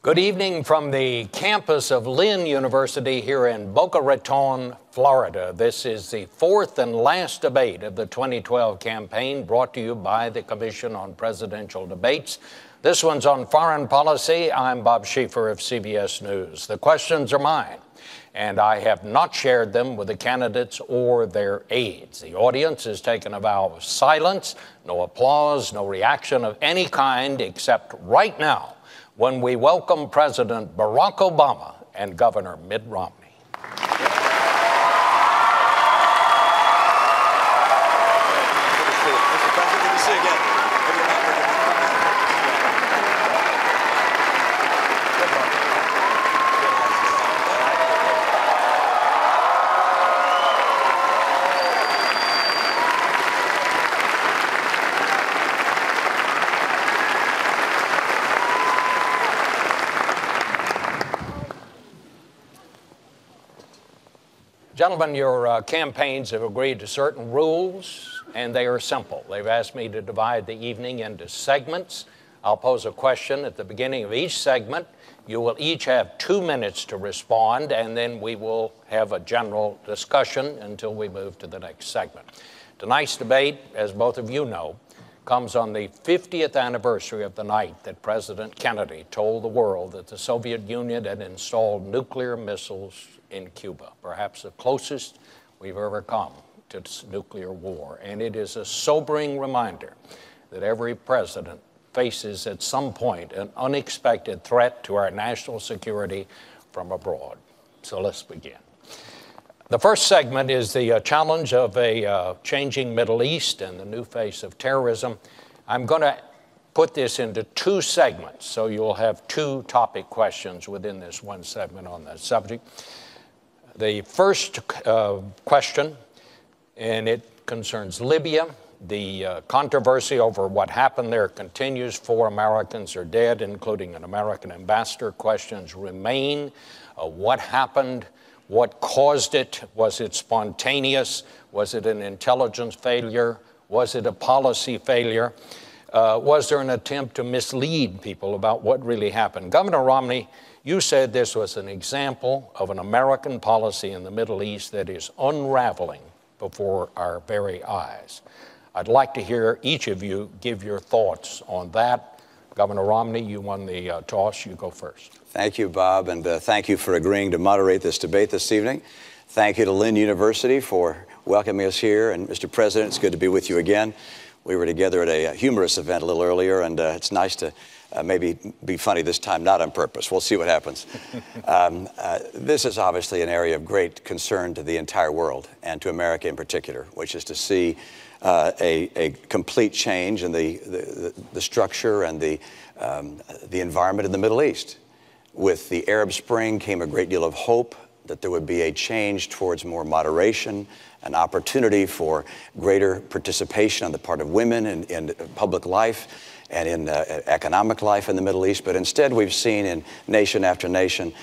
Good evening from the campus of Lynn University here in Boca Raton, Florida. This is the fourth and last debate of the 2012 campaign, brought to you by the Commission on Presidential Debates. This one's on foreign policy. I'm Bob Schieffer of CBS News. The questions are mine, and I have not shared them with the candidates or their aides. The audience has taken a vow of silence, no applause, no reaction of any kind, except right now, when we welcome President Barack Obama and Governor Mitt Romney. Mr. President, good to see you again. Gentlemen, your campaigns have agreed to certain rules, and they are simple. They've asked me to divide the evening into segments. I'll pose a question at the beginning of each segment. You will each have 2 minutes to respond, and then we will have a general discussion until we move to the next segment. Tonight's debate, as both of you know, comes on the 50th anniversary of the night that President Kennedy told the world that the Soviet Union had installed nuclear missiles in Cuba, perhaps the closest we've ever come to nuclear war. And it is a sobering reminder that every president faces at some point an unexpected threat to our national security from abroad. So let's begin. The first segment is the challenge of a changing Middle East and the new face of terrorism. I'm going to put this into 2 segments, so you'll have 2 topic questions within this one segment on that subject. The first question, and it concerns Libya. The controversy over what happened there continues. 4 Americans are dead, including an American ambassador. Questions remain. What happened? What caused it? Was it spontaneous? Was it an intelligence failure? Was it a policy failure? Was there an attempt to mislead people about what really happened? Governor Romney, you said this was an example of an American policy in the Middle East that is unraveling before our very eyes. I'd like to hear each of you give your thoughts on that. Governor Romney, you won the toss. You go first. Thank you, Bob, and thank you for agreeing to moderate this debate this evening. Thank you to Lynn University for welcoming us here. And Mr. President, it's good to be with you again. We were together at a humorous event a little earlier, and it's nice to maybe be funny this time, not on purpose. We'll see what happens. This is obviously an area of great concern to the entire world and to America in particular, which is to see a complete change in the structure and the environment in the Middle East. With the Arab Spring came a great deal of hope that there would be a change towards more moderation, an opportunity for greater participation on the part of women in public life and in economic life in the Middle East. But instead, we've seen in nation after nation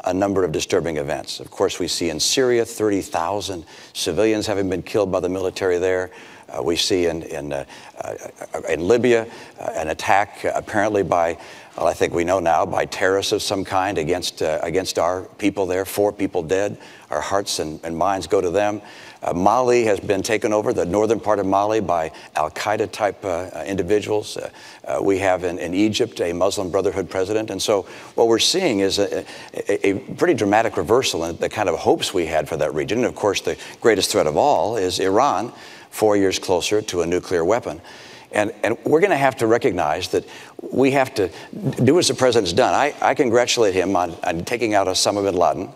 a number of disturbing events. Of course, we see in Syria 30,000 civilians having been killed by the military there. We see in Libya an attack apparently by, well, I think we know now, by terrorists of some kind against our people there. 4 people dead. Our hearts and minds go to them. Mali has been taken over, the northern part of Mali, by al-Qaeda type individuals. We have in Egypt a Muslim Brotherhood president. And so what we're seeing is a pretty dramatic reversal in the kind of hopes we had for that region. And of course, the greatest threat of all is Iran, 4 years closer to a nuclear weapon. And we're going to have to recognize that we have to do as the president's done. I congratulate him on taking out Osama bin Laden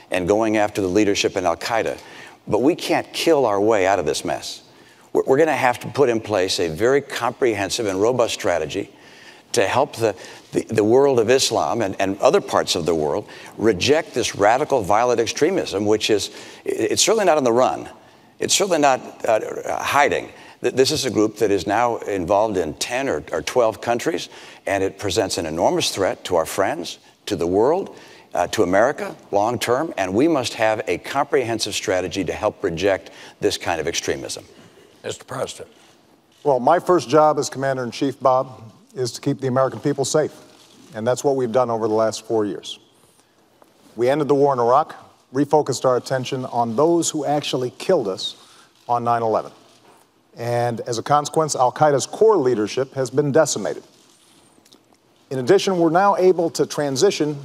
and going after the leadership in al-Qaeda. But we can't kill our way out of this mess. We're going to have to put in place a very comprehensive and robust strategy to help the world of Islam and other parts of the world reject this radical, violent extremism, which is, it's certainly not on the run. It's certainly not hiding. This is a group that is now involved in 10 or 12 countries, and it presents an enormous threat to our friends, to the world, to America long term, and we must have a comprehensive strategy to help reject this kind of extremism. Mr. President. Well, my first job as Commander-in-Chief, Bob, is to keep the American people safe. and that's what we've done over the last 4 years. We ended the war in Iraq, refocused our attention on those who actually killed us on 9/11. And as a consequence, al-Qaeda's core leadership has been decimated. In addition, we're now able to transition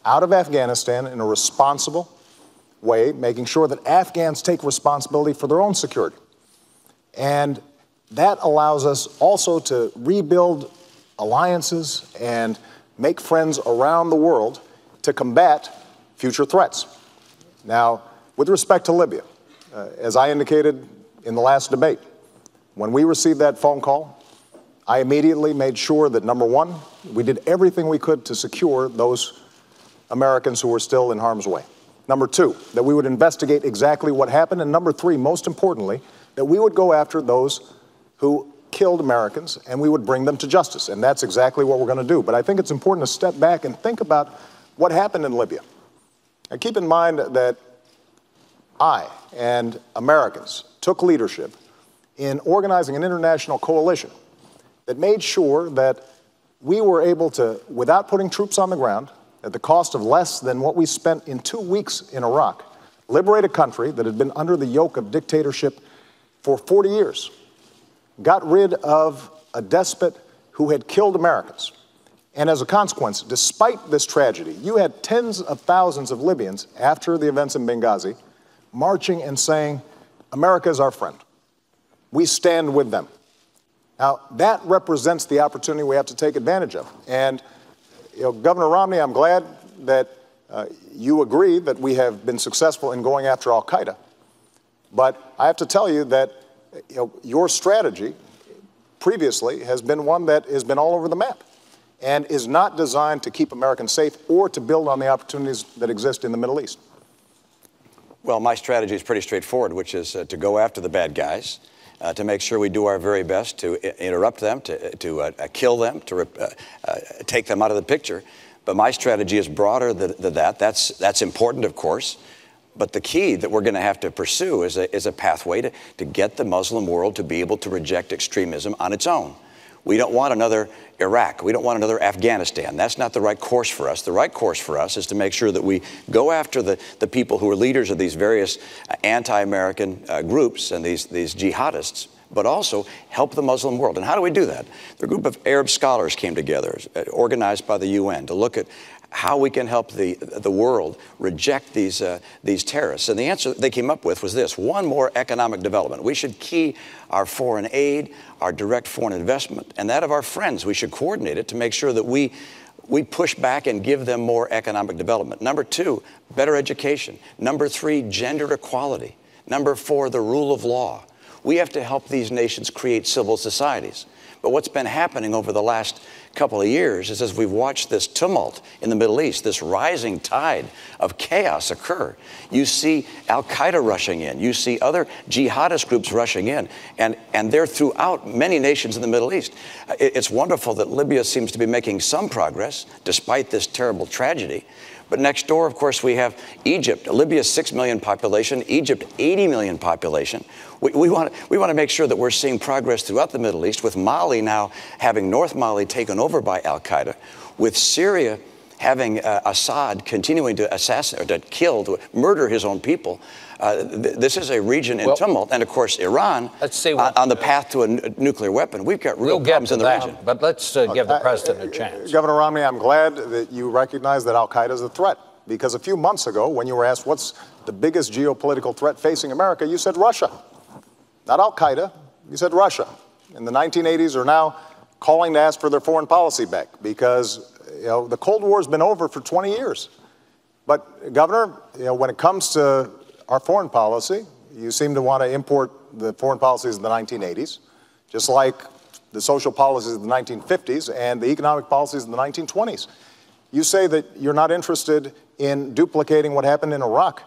out of Afghanistan in a responsible way, making sure that Afghans take responsibility for their own security. And that allows us also to rebuild alliances and make friends around the world to combat future threats. Now, with respect to Libya, as I indicated in the last debate, when we received that phone call, I immediately made sure that, number one, we did everything we could to secure those Americans who were still in harm's way. Number two, that we would investigate exactly what happened. And number three, most importantly, that we would go after those who killed Americans and we would bring them to justice. And that's exactly what we're going to do. But I think it's important to step back and think about what happened in Libya. And keep in mind that I and Americans took leadership in organizing an international coalition that made sure that we were able to, without putting troops on the ground, at the cost of less than what we spent in 2 weeks in Iraq, liberate a country that had been under the yoke of dictatorship for 40 years, got rid of a despot who had killed Americans. And as a consequence, despite this tragedy, you had tens of thousands of Libyans after the events in Benghazi marching and saying, America is our friend. We stand with them. Now, that represents the opportunity we have to take advantage of. And, Governor Romney, I'm glad that you agree that we have been successful in going after al-Qaeda. But I have to tell you that your strategy previously has been one that has been all over the map and is not designed to keep Americans safe or to build on the opportunities that exist in the Middle East. Well, my strategy is pretty straightforward, which is to go after the bad guys, to make sure we do our very best to interrupt them, to kill them, to take them out of the picture. But my strategy is broader than that. That's important, of course. But the key that we're going to have to pursue is a pathway to get the Muslim world to be able to reject extremism on its own. We don't want another Iraq. We don't want another Afghanistan. That's not the right course for us. The right course for us is to make sure that we go after the people who are leaders of these various anti-American groups and these jihadists, but also help the Muslim world. And how do we do that? The group of Arab scholars came together, organized by the UN, to look at how we can help the world reject these terrorists. And the answer they came up with was this: one, more economic development. We should key our foreign aid, our direct foreign investment, and that of our friends. We should coordinate it to make sure that we push back and give them more economic development. Number two, better education. Number three, gender equality. Number four, the rule of law. We have to help these nations create civil societies. But what's been happening over the last couple of years is, as we've watched this tumult in the Middle East, this rising tide of chaos occur, you see al-Qaeda rushing in, you see other jihadist groups rushing in, and they're throughout many nations in the Middle East. It's wonderful that Libya seems to be making some progress despite this terrible tragedy. But next door, of course, we have Egypt. Libya's 6 million population, Egypt 80 million population. We want to make sure that we're seeing progress throughout the Middle East, with Mali now having North Mali taken over by al-Qaeda, with Syria having Assad continuing to assassinate, or to kill, to murder his own people. This is a region in tumult, and of course Iran on the path to a nuclear weapon. We've got real problems in the region. But let's give the president a chance. Governor Romney, I'm glad that you recognize that al-Qaeda is a threat, because a few months ago, when you were asked what's the biggest geopolitical threat facing America, you said Russia. Not al-Qaeda, you said Russia. In the 1980s are now calling to ask for their foreign policy back, because the Cold War has been over for 20 years. But Governor, when it comes to our foreign policy, you seem to want to import the foreign policies of the 1980s, just like the social policies of the 1950s and the economic policies of the 1920s. You say that you're not interested in duplicating what happened in Iraq,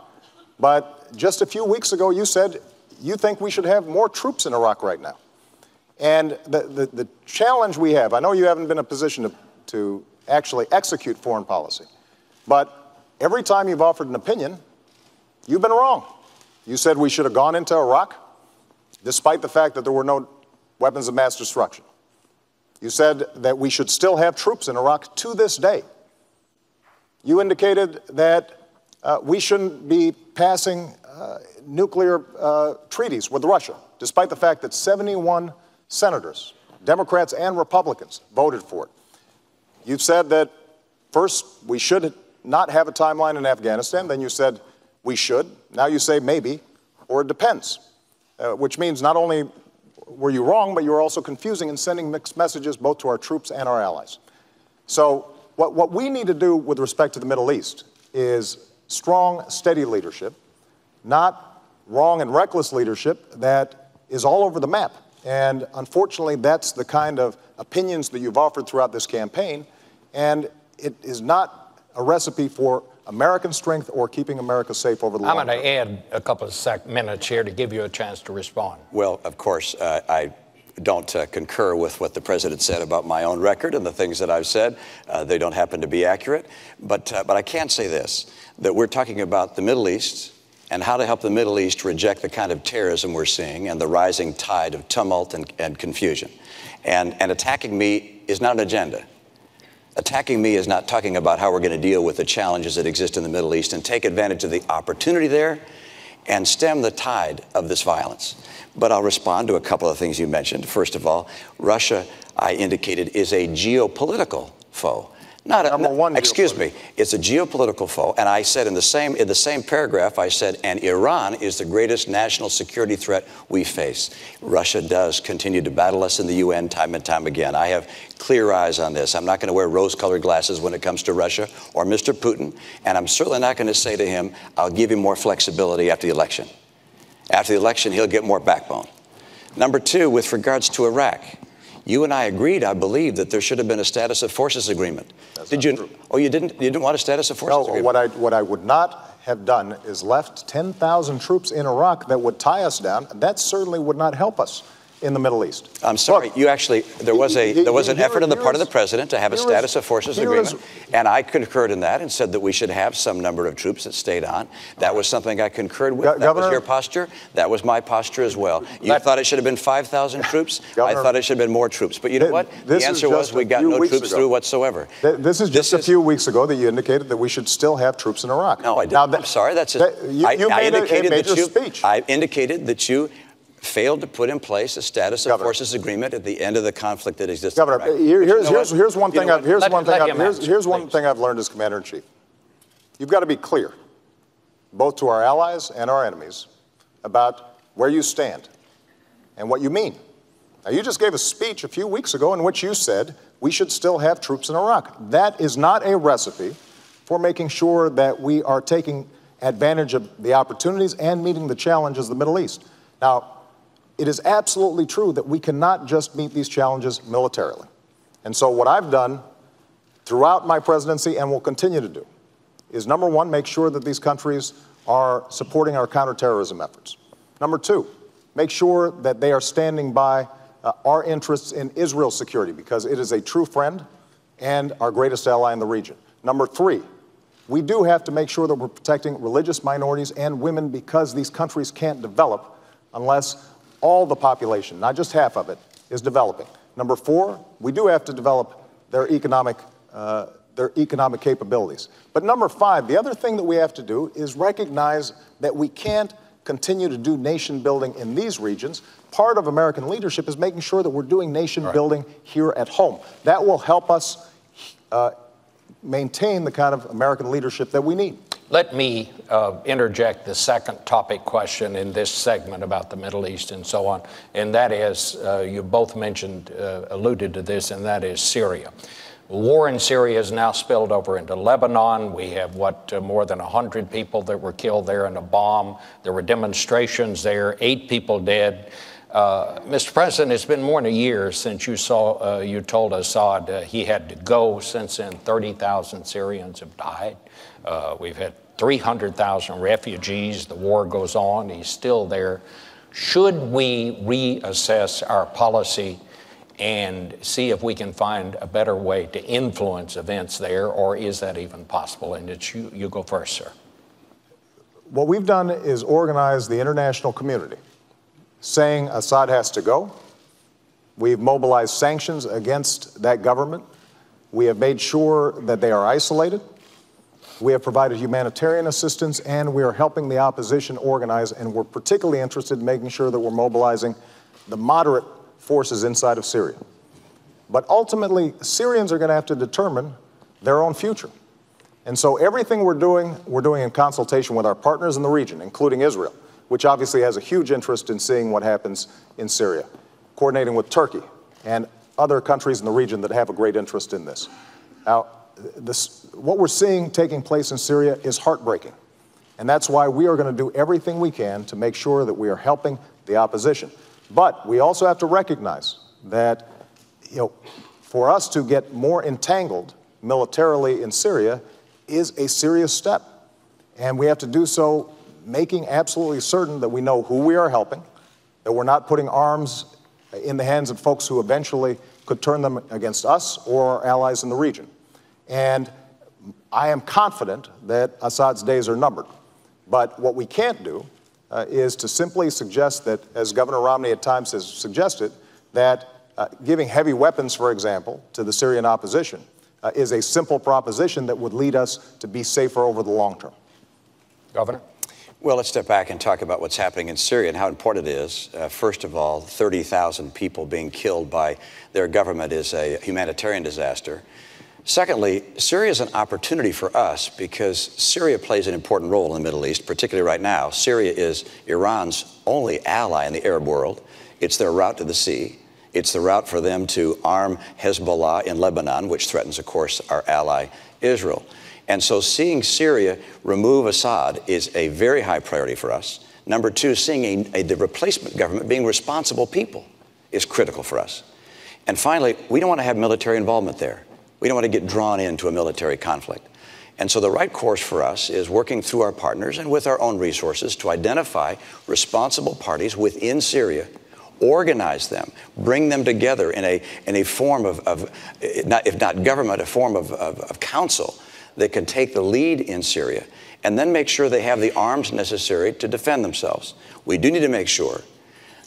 but just a few weeks ago you said you think we should have more troops in Iraq right now. And the challenge we have, I know you haven't been in a position to actually execute foreign policy, but every time you've offered an opinion, you've been wrong. You said we should have gone into Iraq, despite the fact that there were no weapons of mass destruction. You said that we should still have troops in Iraq to this day. You indicated that we shouldn't be passing nuclear treaties with Russia, despite the fact that 71 senators, Democrats and Republicans, voted for it. You've said that first we should not have a timeline in Afghanistan. Then you said we should. Now you say maybe, or it depends, which means not only were you wrong, but you were also confusing and sending mixed messages both to our troops and our allies. So what we need to do with respect to the Middle East is strong, steady leadership, not wrong and reckless leadership that is all over the map. And unfortunately, that's the kind of opinions that you've offered throughout this campaign, and it is not a recipe for American strength or keeping America safe over the long term. I'm going to add a couple of minutes here to give you a chance to respond. Well, of course, I don't concur with what the president said about my own record and the things that I've said. They don't happen to be accurate. But I can say this, that we're talking about the Middle East and how to help the Middle East reject the kind of terrorism we're seeing and the rising tide of tumult and confusion. And attacking me is not an agenda. Attacking me is not talking about how we're going to deal with the challenges that exist in the Middle East and take advantage of the opportunity there and stem the tide of this violence. But I'll respond to a couple of things you mentioned. First of all, Russia, I indicated, is a geopolitical foe. Not a, Number one, excuse me, it's a geopolitical foe. And I said in the same paragraph, I said, and Iran is the greatest national security threat we face. Russia does continue to battle us in the UN time and time again. I have clear eyes on this. I'm not going to wear rose-colored glasses when it comes to Russia or Mr. Putin. And I'm certainly not going to say to him, I'll give him more flexibility after the election. After the election, he'll get more backbone. Number two, with regards to Iraq, you and I agreed, I believe, that there should have been a status of forces agreement. Did you? True. Oh, you didn't? You didn't want a status of forces agreement? No, what I would not have done is left 10,000 troops in Iraq that would tie us down. That certainly would not help us in the Middle East. I'm sorry. Look, you actually, there was an effort on the part of the president to have a status of forces agreement, and I concurred in that and said that we should have some number of troops that stayed on. That was something I concurred with. That was your posture. That was my posture as well. You thought it should have been 5,000 troops. I thought it should have been more troops. But you know what? The answer was we got no troops through whatsoever. This is just a few weeks ago that you indicated that we should still have troops in Iraq. No, I didn't. I'm sorry. That's just, you made a major speech. I indicated that you failed to put in place a status of forces agreement at the end of the conflict that existed. Governor, here's one thing I've learned as Commander-in-Chief. You've got to be clear, both to our allies and our enemies, about where you stand and what you mean. Now, you just gave a speech a few weeks ago in which you said we should still have troops in Iraq. That is not a recipe for making sure that we are taking advantage of the opportunities and meeting the challenges of the Middle East. Now, it is absolutely true that we cannot just meet these challenges militarily. And so what I've done throughout my presidency and will continue to do is, number one, make sure that these countries are supporting our counterterrorism efforts. Number two, make sure that they are standing by our interests in Israel's security, because it is a true friend and our greatest ally in the region. Number three, we do have to make sure that we're protecting religious minorities and women, because these countries can't develop unless all the population, not just half of it, is developing. Number four, we do have to develop their economic capabilities. But number five, the other thing that we have to do is recognize that we can't continue to do nation building in these regions. Part of American leadership is making sure that we're doing nation building here at home. That will help us maintain the kind of American leadership that we need. Let me interject the second topic question in this segment about the Middle East and so on, and that is, you both mentioned, alluded to this, and that is Syria. War in Syria has now spilled over into Lebanon. We have, more than 100 people that were killed there in a bomb. There were demonstrations there, 8 people dead. Mr. President, it's been more than a year since you told Assad he had to go. Since then, 30,000 Syrians have died. We've had 300,000 refugees. The war goes on. He's still there. Should we reassess our policy and see if we can find a better way to influence events there, or is that even possible? And it's you go first, sir. What we've done is organize the international community, saying Assad has to go. We've mobilized sanctions against that government. We have made sure that they are isolated. We have provided humanitarian assistance, and we are helping the opposition organize, and we're particularly interested in making sure that we're mobilizing the moderate forces inside of Syria. But ultimately, Syrians are going to have to determine their own future. And so everything we're doing in consultation with our partners in the region, including Israel, which obviously has a huge interest in seeing what happens in Syria, coordinating with Turkey and other countries in the region that have a great interest in this. Now, what we're seeing taking place in Syria is heartbreaking. And that's why we are going to do everything we can to make sure that we are helping the opposition. But we also have to recognize that, for us to get more entangled militarily in Syria is a serious step. And we have to do so making absolutely certain that we know who we are helping, that we're not putting arms in the hands of folks who eventually could turn them against us or our allies in the region. And I am confident that Assad's days are numbered. But what we can't do is to simply suggest that, as Governor Romney at times has suggested, that giving heavy weapons, for example, to the Syrian opposition is a simple proposition that would lead us to be safer over the long term. Governor? Well, let's step back and talk about what's happening in Syria and how important it is. First of all, 30,000 people being killed by their government is a humanitarian disaster. Secondly, Syria is an opportunity for us because Syria plays an important role in the Middle East, particularly right now. Syria is Iran's only ally in the Arab world. It's their route to the sea. It's the route for them to arm Hezbollah in Lebanon, which threatens, of course, our ally Israel. And so seeing Syria remove Assad is a very high priority for us. Number two, seeing the replacement government being responsible people is critical for us. And finally, we don't want to have military involvement there. We don't want to get drawn into a military conflict. And so the right course for us is working through our partners and with our own resources to identify responsible parties within Syria, organize them, bring them together in a form of if not government, a form of council that can take the lead in Syria, and then make sure they have the arms necessary to defend themselves. We do need to make sure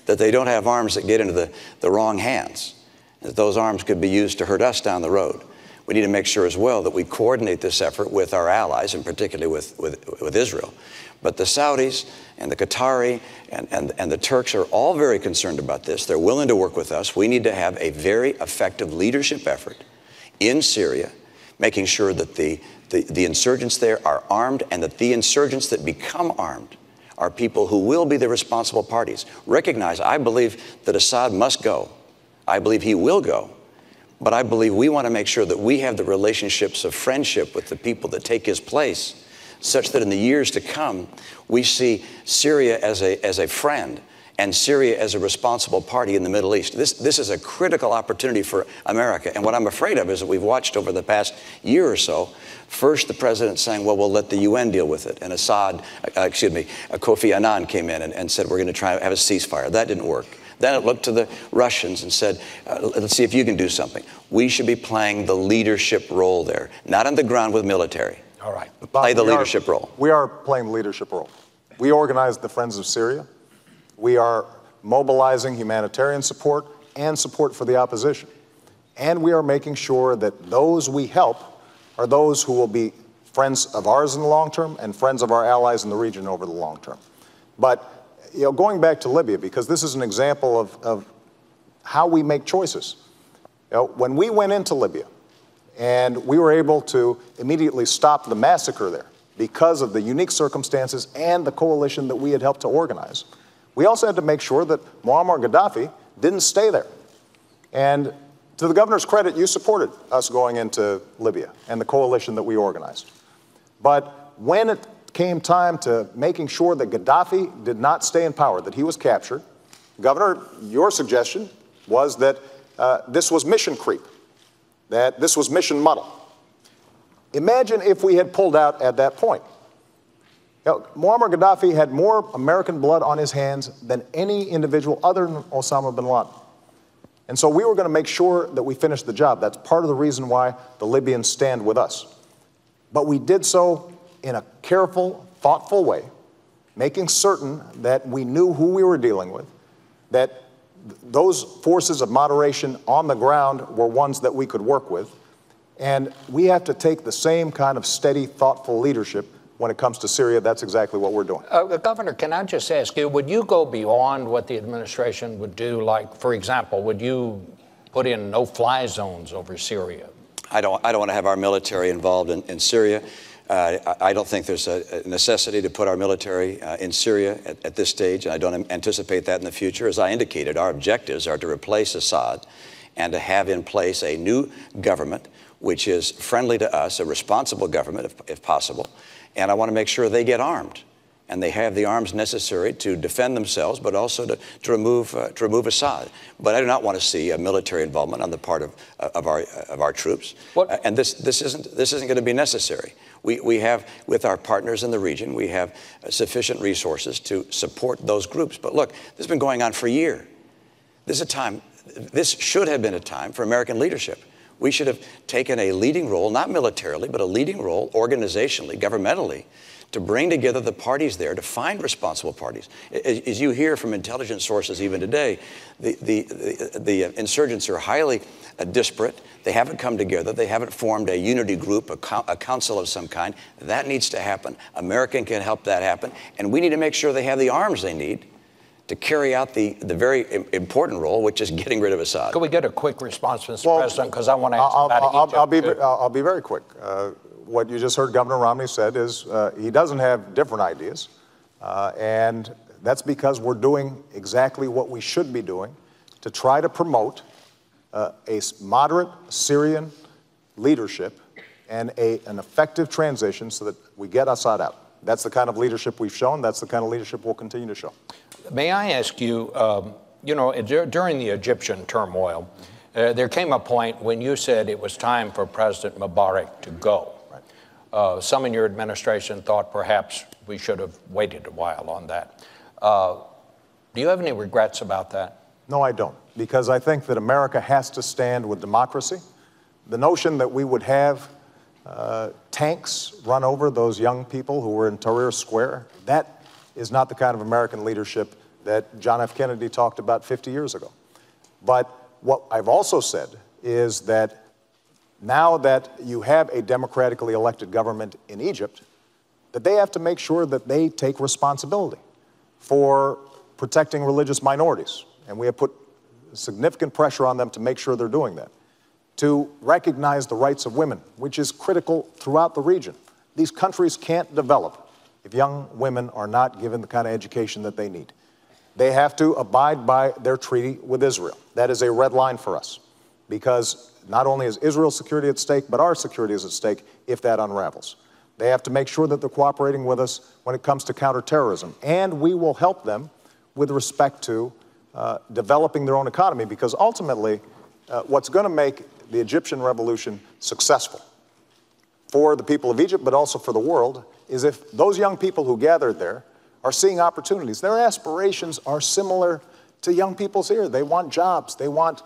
that they don't have arms that get into the wrong hands, that those arms could be used to hurt us down the road. We need to make sure as well that we coordinate this effort with our allies, and particularly with Israel. But the Saudis and the Qatari and the Turks are all very concerned about this. They're willing to work with us. We need to have a very effective leadership effort in Syria, making sure that the insurgents there are armed, and that the insurgents that become armed are people who will be the responsible parties. Recognize, I believe that Assad must go. I believe he will go. But I believe we want to make sure that we have the relationships of friendship with the people that take his place, such that in the years to come, we see Syria as a friend and Syria as a responsible party in the Middle East. This is a critical opportunity for America. And what I'm afraid of is that we've watched over the past year or so, first the president saying, well, we'll let the UN deal with it. And Kofi Annan came in and said, we're going to try to have a ceasefire. That didn't work. Then it looked to the Russians and said, let's see if you can do something. We should be playing the leadership role there, not on the ground with military. All right. Play the leadership role. We are playing the leadership role. We organized the Friends of Syria. We are mobilizing humanitarian support and support for the opposition. And we are making sure that those we help are those who will be friends of ours in the long term and friends of our allies in the region over the long term. But going back to Libya, because this is an example of how we make choices. When we went into Libya and we were able to immediately stop the massacre there because of the unique circumstances and the coalition that we had helped to organize, we also had to make sure that Muammar Gaddafi didn't stay there. And to the governor's credit, you supported us going into Libya and the coalition that we organized. But when it came time to making sure that Gaddafi did not stay in power, that he was captured, Governor, your suggestion was that this was mission creep, that this was mission muddle. Imagine if we had pulled out at that point. Muammar Gaddafi had more American blood on his hands than any individual other than Osama bin Laden. And so we were going to make sure that we finished the job. That's part of the reason why the Libyans stand with us. But we did so in a careful, thoughtful way, making certain that we knew who we were dealing with, that those forces of moderation on the ground were ones that we could work with. And we have to take the same kind of steady, thoughtful leadership when it comes to Syria. That's exactly what we're doing. Governor, can I just ask you, would you go beyond what the administration would do? Like, for example, would you put in no-fly zones over Syria? I don't want to have our military involved in Syria. I don't think there's a necessity to put our military in Syria at this stage, and I don't anticipate that in the future. As I indicated, our objectives are to replace Assad and to have in place a new government which is friendly to us, a responsible government, if possible. And I want to make sure they get armed and they have the arms necessary to defend themselves, but also to remove Assad. But I do not want to see a military involvement on the part of our troops. And this isn't going to be necessary. We have, with our partners in the region, we have sufficient resources to support those groups. But look, this has been going on for a year. This should have been a time for American leadership. We should have taken a leading role, not militarily, but a leading role organizationally, governmentally, to bring together the parties there, to find responsible parties. As you hear from intelligence sources even today, the insurgents are highly disparate. They haven't come together. They haven't formed a unity group, a council of some kind. That needs to happen. America can help that happen. And we need to make sure they have the arms they need to carry out the very important role, which is getting rid of Assad. Could we get a quick response, Mr. President? Because I want to ask about Egypt. I'll be very quick. What you just heard Governor Romney said is he doesn't have different ideas, and that's because we're doing exactly what we should be doing to try to promote a moderate Syrian leadership and an effective transition so that we get Assad out. That's the kind of leadership we've shown. That's the kind of leadership we'll continue to show. May I ask you, during the Egyptian turmoil, there came a point when you said it was time for President Mubarak to go. Right. Some in your administration thought perhaps we should have waited a while on that. Do you have any regrets about that? No, I don't, because I think that America has to stand with democracy. The notion that we would have tanks run over those young people who were in Tahrir Square, that is not the kind of American leadership that John F. Kennedy talked about 50 years ago. But what I've also said is that now that you have a democratically elected government in Egypt, that they have to make sure that they take responsibility for protecting religious minorities. And we have put significant pressure on them to make sure they're doing that. To recognize the rights of women, which is critical throughout the region. These countries can't develop if young women are not given the kind of education that they need. They have to abide by their treaty with Israel. That is a red line for us, because not only is Israel's security at stake, but our security is at stake if that unravels. They have to make sure that they're cooperating with us when it comes to counterterrorism, and we will help them with respect to developing their own economy, because ultimately, what's going to make the Egyptian revolution successful for the people of Egypt, but also for the world, is if those young people who gathered there are seeing opportunities. Their aspirations are similar to young people's here. They want jobs. They want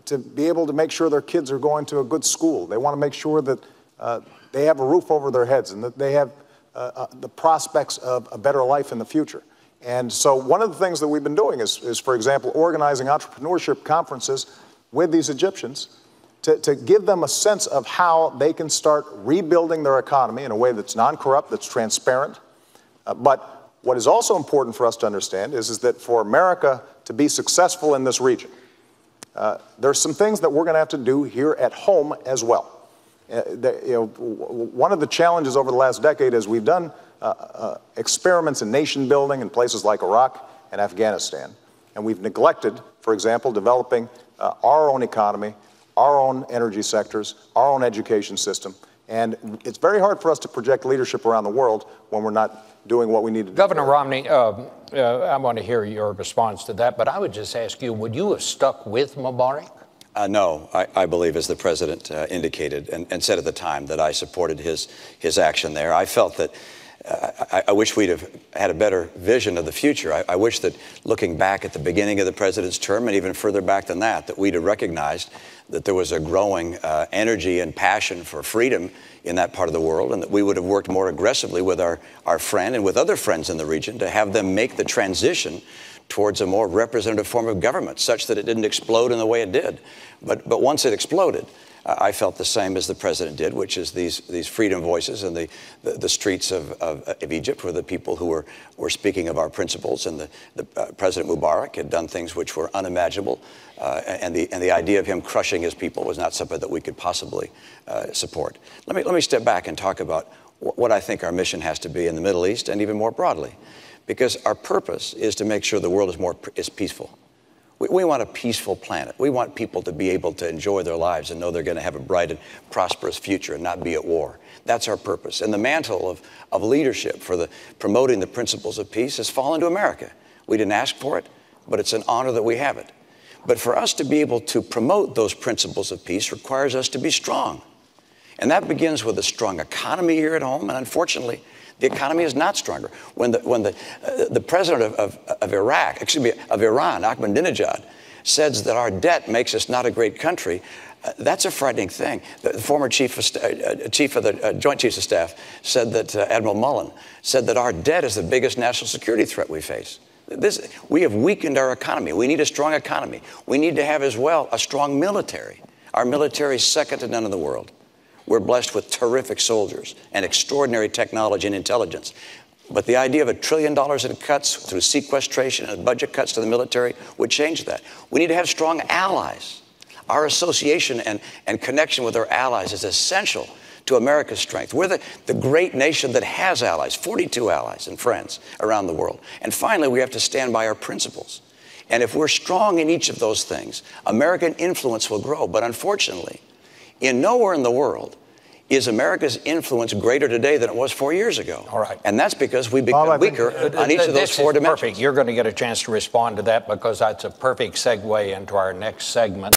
to be able to make sure their kids are going to a good school. They want to make sure that they have a roof over their heads and that they have the prospects of a better life in the future. And so one of the things that we've been doing is, for example, organizing entrepreneurship conferences with these Egyptians to give them a sense of how they can start rebuilding their economy in a way that's non-corrupt, that's transparent. But what is also important for us to understand is that for America to be successful in this region, there's some things that we're going to have to do here at home as well. One of the challenges over the last decade is we've done experiments in nation building in places like Iraq and Afghanistan, and we've neglected, for example, developing our own economy, our own energy sectors, our own education system. And it's very hard for us to project leadership around the world when we're not doing what we need to do. Governor Romney, I want to hear your response to that, but I would just ask you, would you have stuck with Mubarak? No, I believe, as the president indicated and said at the time, that I supported his action there. I felt that I wish we'd have had a better vision of the future. I wish that looking back at the beginning of the president's term and even further back than that we'd have recognized that there was a growing energy and passion for freedom in that part of the world, and that we would have worked more aggressively with our friend and with other friends in the region to have them make the transition towards a more representative form of government, such that it didn't explode in the way it did. But once it exploded, I felt the same as the president did, which is these freedom voices in the streets of Egypt were the people who were speaking of our principles, and the President Mubarak had done things which were unimaginable, and the idea of him crushing his people was not something that we could possibly support. Let me step back and talk about what I think our mission has to be in the Middle East and even more broadly, because our purpose is to make sure the world is peaceful. We want a peaceful planet. We want people to be able to enjoy their lives and know they're going to have a bright and prosperous future and not be at war. That's our purpose. And the mantle of leadership for promoting the principles of peace has fallen to America. We didn't ask for it, but it's an honor that we have it. But for us to be able to promote those principles of peace requires us to be strong. And that begins with a strong economy here at home. And unfortunately, the economy is not stronger. When the president of Iran, Ahmadinejad, says that our debt makes us not a great country, that's a frightening thing. The former chief of the Joint Chiefs of Staff said that, Admiral Mullen, said that our debt is the biggest national security threat we face. We have weakened our economy. We need a strong economy. We need to have as well a strong military. Our military is second to none in the world. We're blessed with terrific soldiers and extraordinary technology and intelligence. But the idea of $1 trillion in cuts through sequestration and budget cuts to the military would change that. We need to have strong allies. Our association and connection with our allies is essential to America's strength. We're the great nation that has allies, 42 allies and friends around the world. And finally, we have to stand by our principles. And if we're strong in each of those things, American influence will grow. But unfortunately, nowhere in the world is America's influence greater today than it was 4 years ago. All right. And that's because we become weaker on each of those four dimensions. Perfect. You're going to get a chance to respond to that because that's a perfect segue into our next segment.